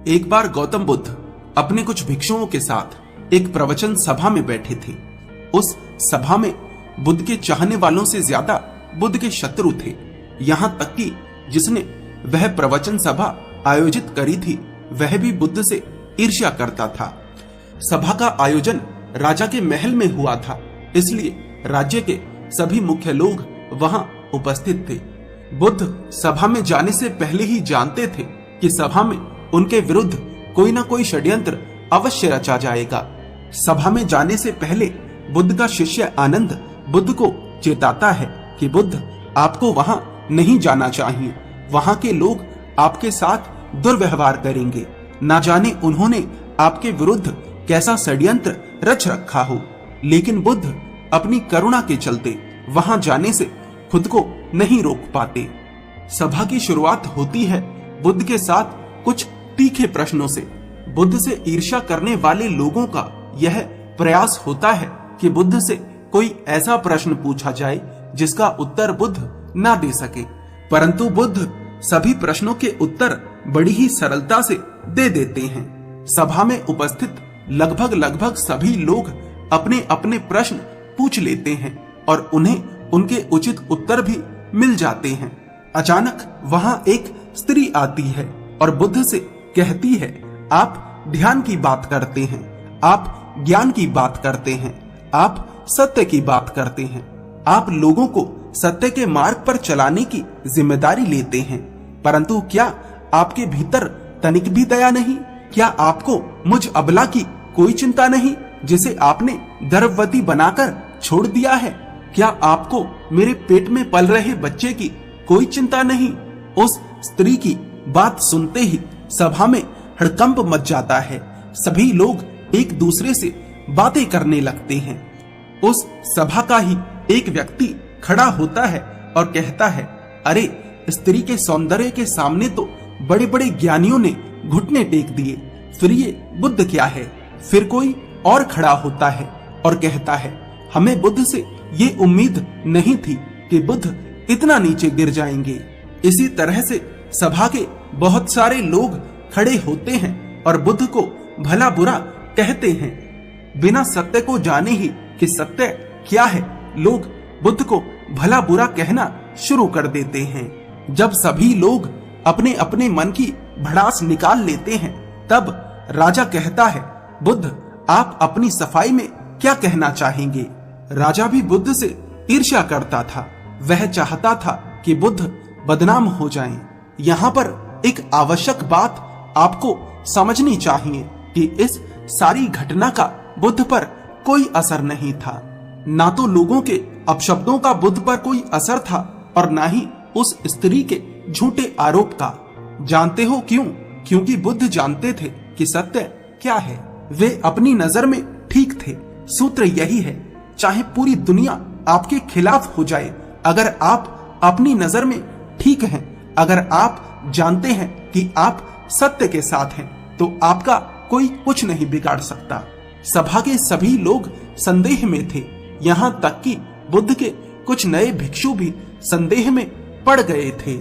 एक बार गौतम बुद्ध अपने कुछ भिक्षुओं के साथ एक प्रवचन सभा में बैठे थे। उस सभा में बुद्ध के चाहने वालों से ज्यादा बुद्ध के शत्रु थे। यहाँ तक कि जिसने वह प्रवचन सभा आयोजित करी थी वह भी बुद्ध से ईर्ष्या करता था। सभा का आयोजन राजा के महल में हुआ था, इसलिए राज्य के सभी मुख्य लोग वहां उपस्थित थे। बुद्ध सभा में जाने से पहले ही जानते थे कि सभा में उनके विरुद्ध कोई ना कोई षड्यंत्र अवश्य रचा जाएगा। सभा में जाने से पहले बुद्ध का शिष्य आनंद बुद्ध को चेताता है कि बुद्ध आपको वहां नहीं जाना चाहिए, वहां के लोग आपके साथ दुर्व्यवहार करेंगे, ना जाने उन्होंने आपके विरुद्ध कैसा षड्यंत्र रच रखा हो। लेकिन बुद्ध अपनी करुणा के चलते वहां जाने से खुद को नहीं रोक पाते। सभा की शुरुआत होती है बुद्ध के साथ कुछ तीखे प्रश्नों से। बुद्ध से ईर्ष्या करने वाले लोगों का यह प्रयास होता है कि बुद्ध से कोई ऐसा प्रश्न पूछा जाए जिसका उत्तर बुद्ध ना दे सके, परंतु बुद्ध सभी प्रश्नों के उत्तर बड़ी ही सरलता से दे देते हैं। सभा में उपस्थित लगभग सभी लोग अपने अपने प्रश्न पूछ लेते हैं और उन्हें उनके उचित उत्तर भी मिल जाते हैं। अचानक वहां एक स्त्री आती है और बुद्ध से कहती है, आप ध्यान की बात करते हैं, आप ज्ञान की बात करते हैं, आप सत्य की बात करते हैं, आप लोगों को सत्य के मार्ग पर चलाने की जिम्मेदारी लेते हैं, परंतु क्या आपके भीतर तनिक भी दया नहीं? क्या आपको मुझ अबला की कोई चिंता नहीं जिसे आपने गर्भवती बनाकर छोड़ दिया है? क्या आपको मेरे पेट में पल रहे बच्चे की कोई चिंता नहीं? उस स्त्री की बात सुनते ही सभा में हड़कंप मच जाता है। सभी लोग एक दूसरे से बातें करने लगते हैं। उस सभा का ही एक व्यक्ति खड़ा होता है और कहता है, अरे स्त्री के सौंदर्य के सामने तो बड़े बड़े ज्ञानियों ने घुटने टेक दिए, फिर ये बुद्ध क्या है? फिर कोई और खड़ा होता है और कहता है, हमें बुद्ध से ये उम्मीद नहीं थी कि बुद्ध इतना नीचे गिर जाएंगे। इसी तरह से सभा के बहुत सारे लोग खड़े होते हैं और बुद्ध को भला बुरा कहते हैं। बिना सत्य को जाने ही कि सत्य क्या है, लोग बुद्ध को भला बुरा कहना शुरू कर देते हैं। जब सभी लोग अपने अपने मन की भड़ास निकाल लेते हैं, तब राजा कहता है, बुद्ध आप अपनी सफाई में क्या कहना चाहेंगे? राजा भी बुद्ध से ईर्ष्या करता था। वह चाहता था कि बुद्ध बदनाम हो जाएं। यहाँ पर एक आवश्यक बात आपको समझनी चाहिए कि इस सारी घटना का बुद्ध पर कोई असर नहीं था। ना तो लोगों के अपशब्दों का बुद्ध पर कोई असर था और ना ही उस स्त्री के झूठे आरोप का। जानते हो क्यों? क्योंकि बुद्ध जानते थे कि सत्य क्या है। वे अपनी नजर में ठीक थे। सूत्र यही है, चाहे पूरी दुनिया आपके खिलाफ हो जाए, अगर आप अपनी नजर में ठीक हैं, अगर आप जानते हैं कि आप सत्य के साथ हैं, तो आपका कोई कुछ नहीं बिगाड़ सकता। सभा के सभी लोग संदेह में थे। यहाँ तक कि बुद्ध के कुछ नए भिक्षु भी संदेह में पड़ गए थे।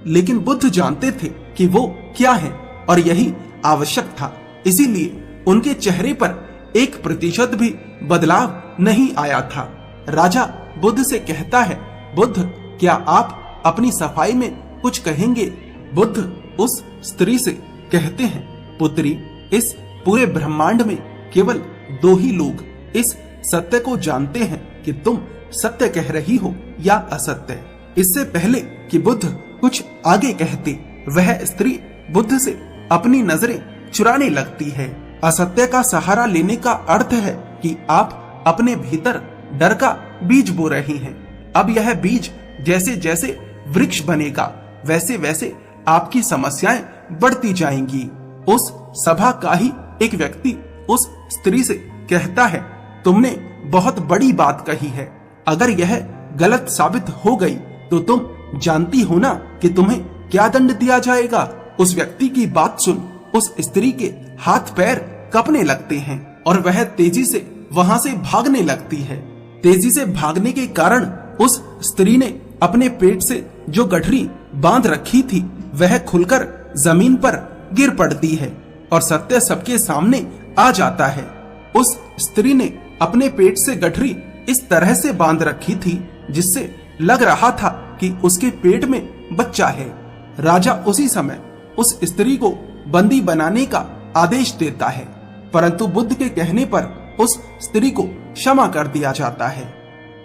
लेकिन बुद्ध जानते थे कि वो क्या है और यही आवश्यक था। इसीलिए उनके चेहरे पर 1% भी बदलाव नहीं आया था। राजा बुद्ध से कहता है, बुद्ध क्या आप अपनी सफाई में कुछ कहेंगे? बुद्ध उस स्त्री से कहते हैं, पुत्री इस पूरे ब्रह्मांड में केवल 2 ही लोग इस सत्य को जानते हैं कि तुम सत्य कह रही हो या असत्य। इससे पहले कि बुद्ध कुछ आगे कहते, वह स्त्री बुद्ध से अपनी नजरें चुराने लगती है। असत्य का सहारा लेने का अर्थ है कि आप अपने भीतर डर का बीज बो रही हैं। अब यह बीज जैसे जैसे वृक्ष बनेगा, वैसे वैसे आपकी समस्याएं बढ़ती जाएंगी। उस सभा का ही एक व्यक्ति उस स्त्री से कहता है, तुमने बहुत बड़ी बात कही है। अगर यह गलत साबित हो गई तो तुम जानती हो ना कि तुम्हें क्या दंड दिया जाएगा। उस व्यक्ति की बात सुन उस स्त्री के हाथ पैर कांपने लगते हैं और वह तेजी से वहां से भागने लगती है। तेजी से भागने के कारण उस स्त्री ने अपने पेट से जो गठरी बांध रखी थी वह खुलकर जमीन पर गिर पड़ती है और सत्य सबके सामने आ जाता है। उस स्त्री ने अपने पेट से गठरी इस तरह से बांध रखी थी जिससे लग रहा था कि उसके पेट में बच्चा है। राजा उसी समय उस स्त्री को बंदी बनाने का आदेश देता है, परंतु बुद्ध के कहने पर उस स्त्री को क्षमा कर दिया जाता है।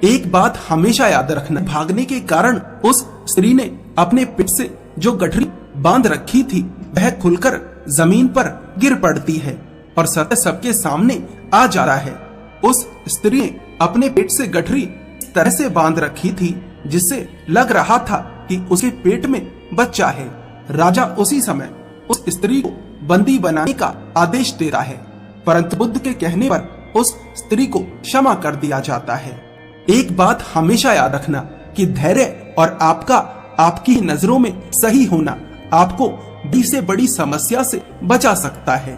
एक बात हमेशा याद रखना, भागने के कारण उस स्त्री ने अपने पेट से जो गठरी बांध रखी थी वह खुलकर जमीन पर गिर पड़ती है और सत्य सबके सामने आ जा रहा है। उस स्त्री ने अपने पेट से गठरी इस तरह से बांध रखी थी जिससे लग रहा था कि उसके पेट में बच्चा है। राजा उसी समय उस स्त्री को बंदी बनाने का आदेश देता है, परंतु बुद्ध के कहने पर उस स्त्री को क्षमा कर दिया जाता है। एक बात हमेशा याद रखना कि धैर्य और आपकी नजरों में सही होना आपको बड़ी से बड़ी समस्या से बचा सकता है।